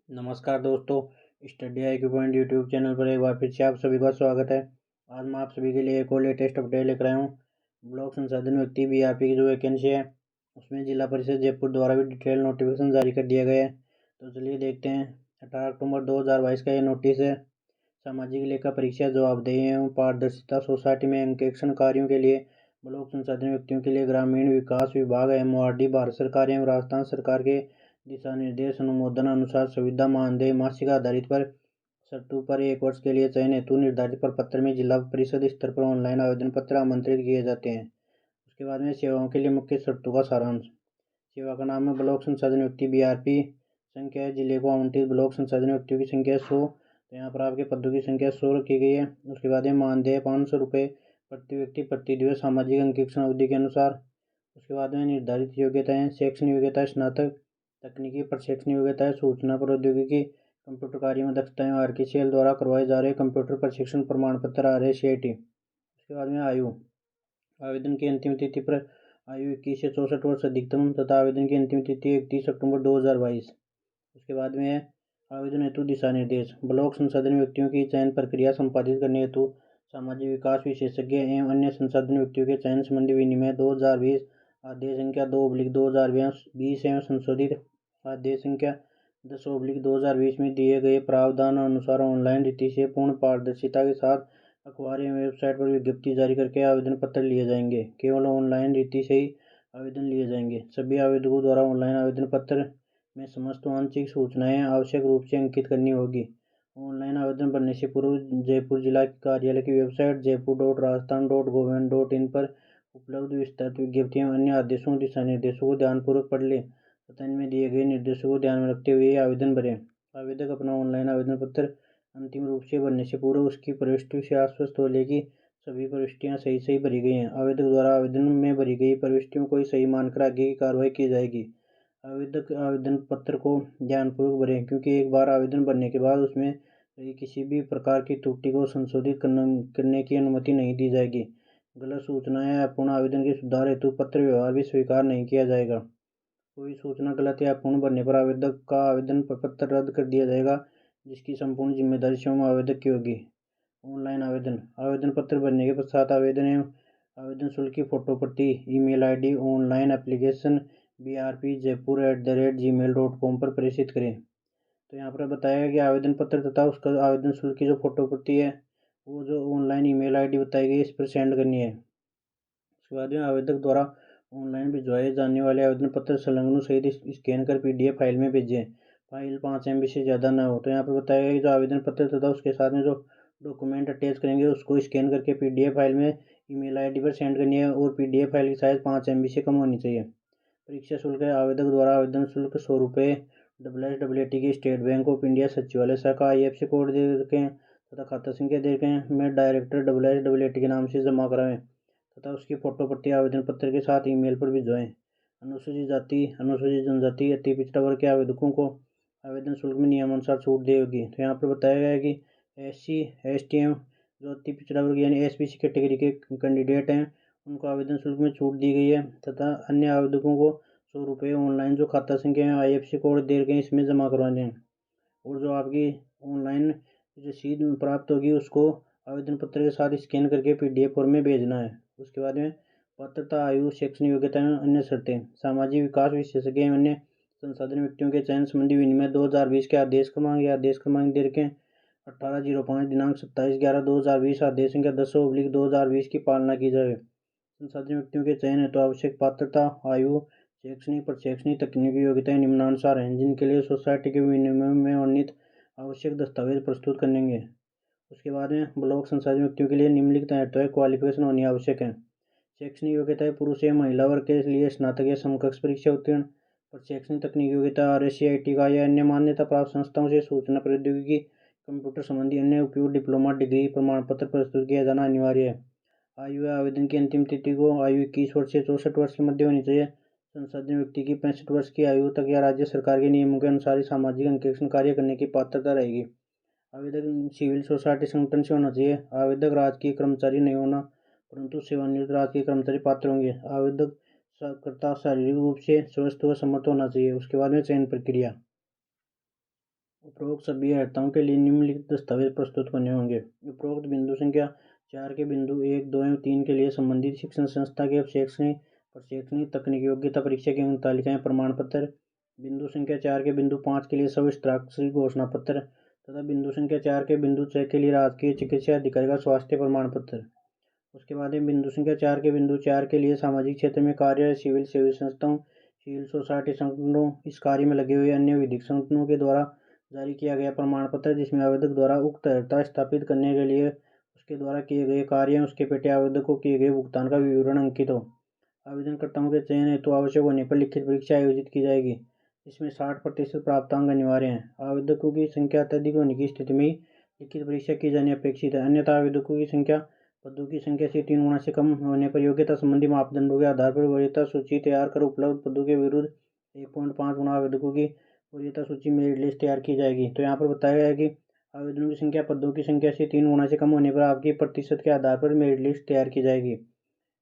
नमस्कार दोस्तों, study I point YouTube channel पर एक बार फिर से आप सभी का स्वागत है। आज मैं आप सभी के लिए एक और लेटेस्ट अपडेट लेकर आया हूँ। ब्लॉक संसाधन व्यक्ति बीआरपी की जो वैकेंसी है उसमें जिला परिषद जयपुर द्वारा भी डिटेल नोटिफिकेशन जारी कर दिया गया है। तो चलिए देखते हैं। 18 अक्टूबर 2022 का ये नोटिस है। सामाजिक लेखा परीक्षा जवाबदेही एवं पारदर्शिता सोसाइटी में अंकेक्षण कार्यों के लिए ब्लॉक संसाधन व्यक्तियों के लिए ग्रामीण विकास विभाग MORD भारत सरकार एवं राजस्थान सरकार के दिशा निर्देश अनुमोदन अनुसार सुविधा मानदेय मासिक आधारित पर शर्तों पर 1 वर्ष के लिए चयन हेतु निर्धारित प्रपत्र में जिला परिषद स्तर पर ऑनलाइन आवेदन पत्र आमंत्रित किए जाते हैं। उसके बाद में सेवाओं के लिए मुख्य शर्तों का सारांश। सेवा का नाम है ब्लॉक संसाधन व्यक्ति BRP। संख्या है जिले को आवंटित ब्लॉक संसाधन व्यक्तियों की संख्या 100। तो यहाँ पर आपके पदों की संख्या 100 रखी गई है। उसके बाद में मानदेय 500 रुपये प्रति व्यक्ति प्रति दिवस सामाजिक अंकेक्षण अवधि के अनुसार। उसके बाद में निर्धारित योग्यताएं। शैक्षणिक योग्यता स्नातक, तकनीकी प्रशिक्षण योग्यता है सूचना प्रौद्योगिकी, कंप्यूटर कार्य में दक्षता एवं RKCL द्वारा करवाए जा रहे कंप्यूटर प्रशिक्षण प्रमाण पत्र RACIT। उसके बाद में आयु। आवेदन की अंतिम तिथि पर आयु 21 से 64 वर्ष अधिकतम तथा आवेदन की अंतिम तिथि 31 अक्टूबर 2022। उसके बाद में है आवेदन हेतु दिशा निर्देश। ब्लॉक संसाधन व्यक्तियों की चयन प्रक्रिया संपादित करने हेतु सामाजिक विकास विशेषज्ञ एवं अन्य संसाधन व्यक्तियों के चयन संबंधी विनिमय 2020 आदेश संख्या 2/2020 एवं संशोधित आदेश संख्या 10/2020 में दिए गए प्रावधान अनुसार ऑनलाइन रीति से पूर्ण पारदर्शिता के साथ अखबार एवं वेबसाइट पर विज्ञप्ति जारी करके आवेदन पत्र लिए जाएंगे। केवल ऑनलाइन रीति से ही आवेदन लिए जाएंगे। सभी आवेदकों द्वारा ऑनलाइन आवेदन पत्र में समस्त वांछित सूचनाएं आवश्यक रूप से अंकित करनी होगी। ऑनलाइन आवेदन भरने से पूर्व जयपुर जिला कार्यालय की वेबसाइट jaipur.rajasthan.gov.in पर उपलब्ध विस्तृत विज्ञप्तियों अन्य आदेशों दिशा निर्देशों को ध्यानपूर्वक पढ़ लें तथा इनमें दिए गए निर्देशों को ध्यान में रखते हुए आवेदन भरें। आवेदक अपना ऑनलाइन आवेदन पत्र अंतिम रूप से भरने से पूर्व उसकी प्रविष्टियों से आश्वस्त हो ले कि सभी प्रविष्टियां सही भरी गई हैं। आवेदक द्वारा आवेदन में भरी गई प्रविष्टियों को सही मानकर आगे की कार्रवाई की जाएगी। आवेदक आवेदन पत्र को ध्यानपूर्वक भरें क्योंकि एक बार आवेदन भरने के बाद उसमें किसी भी प्रकार की त्रुटि को संशोधित करने की अनुमति नहीं दी जाएगी। गलत सूचना या अपूर्ण आवेदन के सुधार हेतु पत्र व्यवहार भी स्वीकार नहीं किया जाएगा। कोई सूचना गलत या अपूर्ण भरने पर आवेदक का आवेदन पत्र रद्द कर दिया जाएगा, जिसकी संपूर्ण जिम्मेदारी स्वयं आवेदक की होगी। ऑनलाइन आवेदन। आवेदन पत्र भरने के पश्चात आवेदन एवं आवेदन शुल्क की फोटो प्रति email ID online application brpjaipur@gmail.com पर प्रेषित करें। तो यहाँ पर बताया गया कि आवेदन पत्र तथा उसका आवेदन शुल्क की जो फोटो प्रति है वो जो ऑनलाइन ईमेल ID बताई गई इस पर सेंड करनी है। उसके बाद में आवेदक द्वारा ऑनलाइन भिजवाए जाने वाले आवेदन पत्र संलग्न सहित स्कैन कर PDF फाइल में भेजें। फाइल 5 MB से ज़्यादा न हो। तो यहाँ पर बताया गया कि जो आवेदन पत्र तथा उसके साथ में जो डॉक्यूमेंट अटैच करेंगे उसको स्कैन करके PDF फाइल में ईमेल ID पर सेंड करनी है और PDF फाइल की साइज 5 MB से कम होनी चाहिए। परीक्षा शुल्क है। आवेदक द्वारा आवेदन शुल्क 100 रुपये SSAT की स्टेट बैंक ऑफ इंडिया सचिवालय शाखा IFSC कोड दे रखें तथा खाता संख्या दे रखें में डायरेक्टर SSAT के नाम से जमा कराएं तथा उसकी फोटो प्रति आवेदन पत्र के साथ ईमेल पर भिजवाएं। अनुसूचित जाति, अनुसूचित जनजाति, अति पिछड़ा वर्ग के आवेदकों को आवेदन शुल्क में नियमानुसार छूट दी होगी। तो यहाँ पर बताया गया है कि SC, ST एवं जो अति पिछड़ा वर्ग यानी SBC कैटेगरी के कैंडिडेट हैं उनको आवेदन शुल्क में छूट दी गई है तथा अन्य आवेदकों को 100 रुपये ऑनलाइन जो खाता संख्या में IFSC कोड दे रखे हैं इसमें जमा करवाने हैं और जो आपकी ऑनलाइन रसीद प्राप्त होगी उसको आवेदन पत्र के साथ स्कैन करके PDF फॉर्म में भेजना है। उसके बाद में पात्रता, आयु, शैक्षणिक योग्यता एवं अन्य शर्तें। सामाजिक विकास विशेषज्ञ एवं अन्य संसाधन व्यक्तियों के चयन संबंधी विनिमय 2020 के आदेश क्रमांक दे रखे 18/05 दिनांक 27/11/2020 आदेश संख्या 10/2020 की पालना की जाए। संसाधन व्यक्तियों के चयन हेतु आवश्यक पात्रता, आयु, शैक्षणिक प्रशैक्षणिक तकनीकी योग्यताएं निम्नानुसार हैं, जिनके लिए सोसाइटी के विनिमय में वर्णित आवश्यक दस्तावेज प्रस्तुत करेंगे। उसके बाद में ब्लॉक संसाधन व्यक्तियों के लिए निम्नलिखित हेतु क्वालिफिकेशन होनी आवश्यक है। शैक्षणिक योग्यता पुरुष या महिला वर्ग के लिए स्नातक या समकक्ष परीक्षा उत्तीर्ण। प्रशैक्षणिक तकनीकी योग्यता RACIT का या अन्य मान्यता प्राप्त संस्थाओं से सूचना प्रौद्योगिकी कंप्यूटर संबंधी अन्य उपयुक्त डिप्लोमा डिग्री प्रमाण पत्र प्रस्तुत किया जाना अनिवार्य है। आयु आवेदन की अंतिम तिथि को आयु 21 वर्ष से 64 वर्ष के मध्य होनी चाहिए। संसाधन व्यक्ति की 65 वर्ष की आयु तक या राज्य सरकार के नियमों के अनुसार ही सामाजिक अंकेक्षण कार्य करने की पात्रता रहेगी। आवेदक सिविल सोसाइटी संगठन से होना चाहिए। आवेदक राजकीय कर्मचारी नहीं होना परंतु सेवानिवृत्त राजकीय कर्मचारी पात्र होंगे। आवेदक करता शारीरिक रूप से स्वस्थ व समर्थ होना चाहिए। उसके बाद में चयन प्रक्रिया। उपरोक्त सभी अर्हताओं के लिए निम्नलिखित दस्तावेज प्रस्तुत करने होंगे। उपरोक्त बिंदु संख्या 4 के बिंदु 1, 2 एवं 3 के लिए संबंधित शिक्षण संस्था के शैक्षणिक प्रशैक्षणिक तकनीकी योग्यता परीक्षा की अंक तालिकाएं प्रमाण पत्र। बिंदु संख्या 4 के बिंदु 5 के लिए सविस्ताक्षरी घोषणा पत्र तथा बिंदु संख्या 4 के बिंदु 6 के लिए राजकीय चिकित्सा अधिकारी का स्वास्थ्य प्रमाण पत्र। उसके बाद में बिंदु संख्या 4 के बिंदु 4 के लिए सामाजिक क्षेत्र में कार्य सिविल सेवी संस्थाओं, सिविल सोसाइटी संगठनों, इस कार्य में लगे हुए अन्य विधिक संगठनों के द्वारा जारी किया गया प्रमाण पत्र जिसमें आवेदक द्वारा उक्त अर्हता स्थापित करने के लिए उसके द्वारा किए गए कार्य उसके पेटे आवेदक को किए गए भुगतान का विवरण अंकित हो। आवेदनकर्ताओं के चयन हेतु आवश्यक होने पर लिखित परीक्षा आयोजित की जाएगी। इसमें 60% प्राप्तांक अनिवार्य हैं। आवेदकों की संख्या अत्यधिक होने की स्थिति में ही लिखित परीक्षा की जानी अपेक्षित है, अन्यथा आवेदकों की संख्या पदों की संख्या से 3 गुना से कम होने पर योग्यता संबंधी मापदंडों के आधार पर वरीयता सूची तैयार कर उपलब्ध पदों के विरुद्ध 1.5 गुना आवेदकों की वरीयता सूची मेरिट लिस्ट तैयार की जाएगी। तो यहाँ पर बताया गया है कि आवेदनों की संख्या पदों की संख्या से 3 गुना से कम होने पर आपकी प्रतिशत के आधार पर मेरिट लिस्ट तैयार की जाएगी।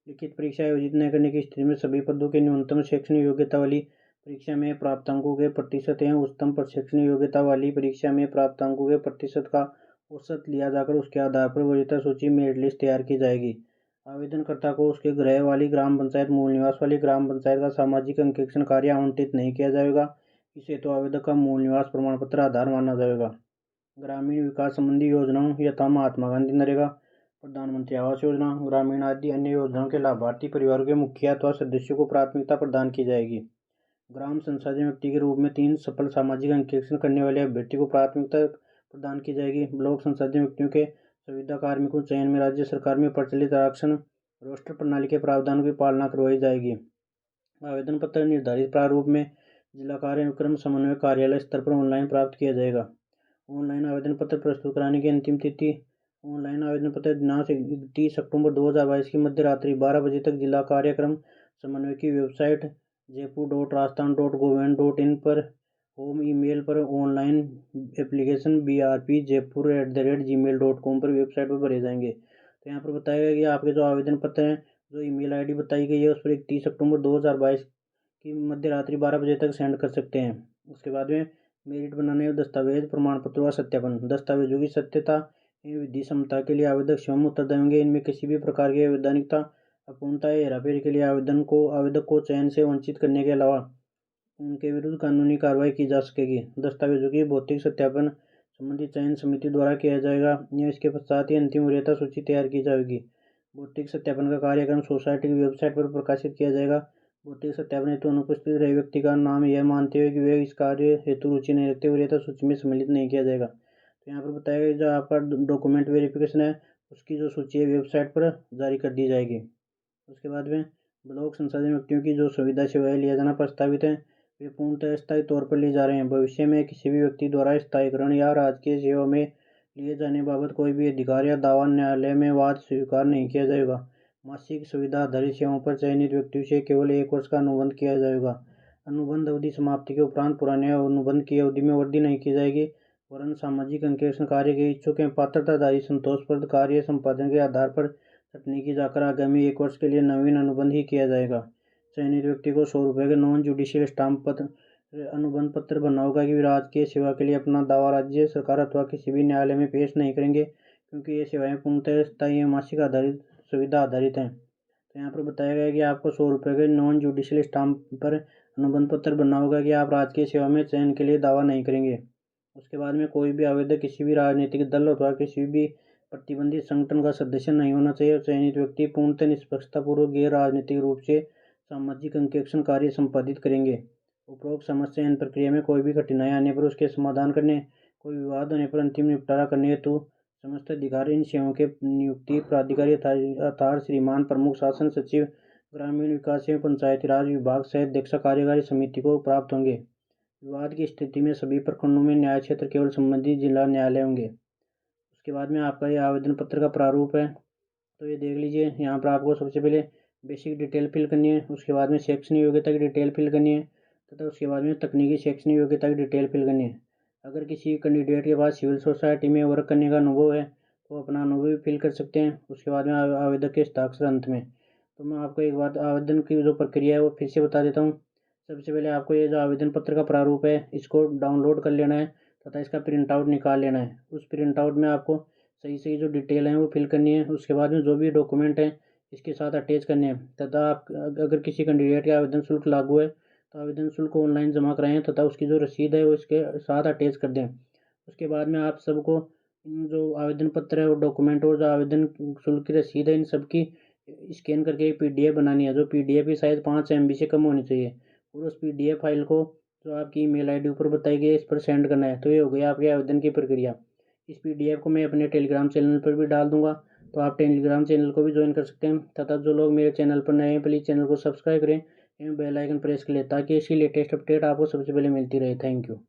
लिखित परीक्षा आयोजित न करने की स्थिति में सभी पदों के न्यूनतम शैक्षणिक योग्यता वाली परीक्षा में प्राप्तांकों के प्रतिशत एवं उच्चतम शैक्षणिक योग्यता वाली परीक्षा में प्राप्तांकों के प्रतिशत का औसत लिया जाकर उसके आधार पर वरीयता सूची मेरिट लिस्ट तैयार की जाएगी। आवेदनकर्ता को उसके गृह वाली ग्राम पंचायत, मूल निवास वाली ग्राम पंचायत का सामाजिक अंकेक्षण कार्य आवंटित नहीं किया जाएगा। इस हेतु आवेदक का मूल निवास प्रमाण पत्र आधार माना जाएगा। ग्रामीण विकास संबंधी योजनाओं यथा महात्मा गांधी नरेगा, प्रधानमंत्री आवास योजना, ग्रामीण आदि अन्य योजनाओं के लाभार्थी परिवारों के मुखिया अथवा सदस्यों को प्राथमिकता प्रदान की जाएगी। ग्राम संसाधन व्यक्ति के रूप में 3 सफल सामाजिक अंकेक्षण करने वाले अभ्यर्थी को प्राथमिकता प्रदान की जाएगी। ब्लॉक संसाधन व्यक्तियों के संविदा कार्मिकों चयन में राज्य सरकार में प्रचलित आरक्षण रोस्टर प्रणाली के प्रावधानों की पालना करवाई जाएगी। आवेदन पत्र निर्धारित प्रारूप में जिला कार्यक्रम समन्वय कार्यालय स्तर पर ऑनलाइन प्राप्त किया जाएगा। ऑनलाइन आवेदन पत्र प्रस्तुत कराने की अंतिम तिथि ऑनलाइन आवेदन पत्र दिनांक 30 अक्टूबर 2022 की मध्य रात्रि 12 बजे तक जिला कार्यक्रम समन्वय की वेबसाइट jaypur.rajasthan.gov.in पर होम ईमेल पर ऑनलाइन एप्लीकेशन brpjaipur@gmail.com पर वेबसाइट पर भरे जाएंगे। तो यहाँ पर बताया गया कि आपके जो आवेदन पत्र हैं, जो ईमेल आईडी बताई गई है उस पर 31 अक्टूबर 2022 की मध्य रात्रि 12 बजे तक सेंड कर सकते हैं। उसके बाद में मेरिट बनाने और दस्तावेज प्रमाण पत्रों का सत्यापन। दस्तावेजों की सत्यता एवं विधि सम्मतता के लिए आवेदक स्वयं उत्तर देंगे। इनमें किसी भी प्रकार की अवैधानिकता, अपूर्णता या हेराफेरी के लिए आवेदक को चयन से वंचित करने के अलावा उनके विरुद्ध कानूनी कार्रवाई की जा सकेगी। दस्तावेजों की भौतिक सत्यापन संबंधित चयन समिति द्वारा किया जाएगा या इसके पश्चात ही अंतिम वरीयता सूची तैयार की जाएगी। भौतिक सत्यापन का कार्यक्रम सोसाइटी की वेबसाइट पर प्रकाशित किया जाएगा। भौतिक सत्यापन हेतु अनुपस्थित रहे व्यक्ति का नाम यह मानते हुए कि वे इस कार्य हेतु रुचि नहीं रखते वरीयता सूची में सम्मिलित नहीं किया जाएगा। तो यहाँ पर बताया गया जो आपका डॉक्यूमेंट वेरिफिकेशन है उसकी जो सूची है वेबसाइट पर जारी कर दी जाएगी। उसके बाद में ब्लॉक संसाधन व्यक्तियों की जो सुविधा सेवाएं लिया जाना प्रस्तावित है वे पूर्णतः स्थायी तौर पर लिए जा रहे हैं। भविष्य में किसी भी व्यक्ति द्वारा स्थायीकरण या राजकीय सेवा में लिए जाने बाबत कोई भी अधिकार या दावा न्यायालय में वाद स्वीकार नहीं किया जाएगा। मासिक सुविधा आधारित सेवाओं पर चयनित व्यक्तियों से केवल 1 वर्ष का अनुबंध किया जाएगा। अनुबंध अवधि समाप्ति के उपरांत पुराने अनुबंध की अवधि में वृद्धि नहीं की जाएगी, वरन सामाजिक अंकेक्षण कार्य के इच्छुक एवं पात्रताधारी संतोषप्रद कार्य संपादन के आधार पर छंटनी की जाकर आगामी 1 वर्ष के लिए नवीन अनुबंध ही किया जाएगा। चयनित व्यक्ति को 100 रुपये के नॉन जुडिशियल स्टाम्प पत्र अनुबंध पत्र भरना होगा कि राजकीय सेवा के लिए अपना दावा राज्य सरकार अथवा किसी भी न्यायालय में पेश नहीं करेंगे, क्योंकि ये सेवाएं पूर्णतः स्थायी एवं मासिक आधारित सुविधा आधारित हैं। तो यहाँ पर बताया गया है कि आपको 100 रुपये के नॉन जुडिशियल स्टाम्प पर अनुबंध पत्र भरना होगा कि आप राजकीय सेवा में चयन के लिए दावा नहीं करेंगे। उसके बाद में कोई भी आवेदक किसी भी राजनीतिक दल अथवा किसी भी प्रतिबंधित संगठन का सदस्य नहीं होना चाहिए। चयनित व्यक्ति पूर्णतः निष्पक्षतापूर्वक गैर राजनीतिक रूप से सामाजिक अंकेक्षण कार्य संपादित करेंगे। उपरोक्त समस्या इन प्रक्रिया में कोई भी कठिनाई आने पर उसके समाधान करने, कोई विवाद होने पर अंतिम निपटारा करने हेतु समस्त अधिकार इन सेवाओं के नियुक्ति प्राधिकारी अर्थात श्रीमान प्रमुख शासन सचिव ग्रामीण विकास एवं पंचायती राज विभाग सह अध्यक्ष कार्यकारी समिति को प्राप्त होंगे। विवाद की स्थिति में सभी प्रखंडों में न्याय क्षेत्र केवल संबंधित जिला न्यायालय होंगे। उसके बाद में आपका ये आवेदन पत्र का प्रारूप है, तो ये देख लीजिए। यहाँ पर आपको सबसे पहले बेसिक डिटेल फिल करनी है, उसके बाद में शैक्षणिक योग्यता की डिटेल फिल करनी है तथा उसके बाद में तकनीकी शैक्षणिक योग्यता की डिटेल फिल करनी है। अगर किसी कैंडिडेट के पास सिविल सोसाइटी में वर्क करने का अनुभव है तो अपना अनुभव भी फिल कर सकते हैं। उसके बाद में आवेदक के हस्ताक्षर अंत में। तो मैं आपको एक बात आवेदन की जो प्रक्रिया है वो फिर से बता देता हूँ। सबसे पहले आपको ये जो आवेदन पत्र का प्रारूप है इसको डाउनलोड कर लेना है तथा इसका प्रिंट आउट निकाल लेना है। उस प्रिंट आउट में आपको सही सही जो डिटेल हैं वो फिल करनी है। उसके बाद में जो भी डॉक्यूमेंट हैं इसके साथ अटैच करने हैं तथा आप अगर किसी कैंडिडेट का आवेदन शुल्क लागू है तो आवेदन शुल्क ऑनलाइन जमा कराएं तथा उसकी जो रसीद है वो इसके साथ अटैच कर दें। उसके बाद में आप सबको इन जो आवेदन पत्र है और डॉक्यूमेंट और जो आवेदन शुल्क की रसीद है इन सब की स्कैन करके एक PDF बनानी है। जो PDF की साइज़ 5 MB से कम होनी चाहिए और उस PDF फाइल को जो आपकी ईमेल आईडी ऊपर बताई गई है इस पर सेंड करना है। तो ये हो गई आपके आवेदन की प्रक्रिया। इस PDF को मैं अपने टेलीग्राम चैनल पर भी डाल दूंगा, तो आप टेलीग्राम चैनल को भी ज्वाइन कर सकते हैं। तथा जो लोग मेरे चैनल पर नए हैं प्लीज़ चैनल को सब्सक्राइब करें एवं बेल आइकन प्रेस कर लें ताकि इसकी लेटेस्ट अपडेट आपको सबसे पहले मिलती रहे। Thank you.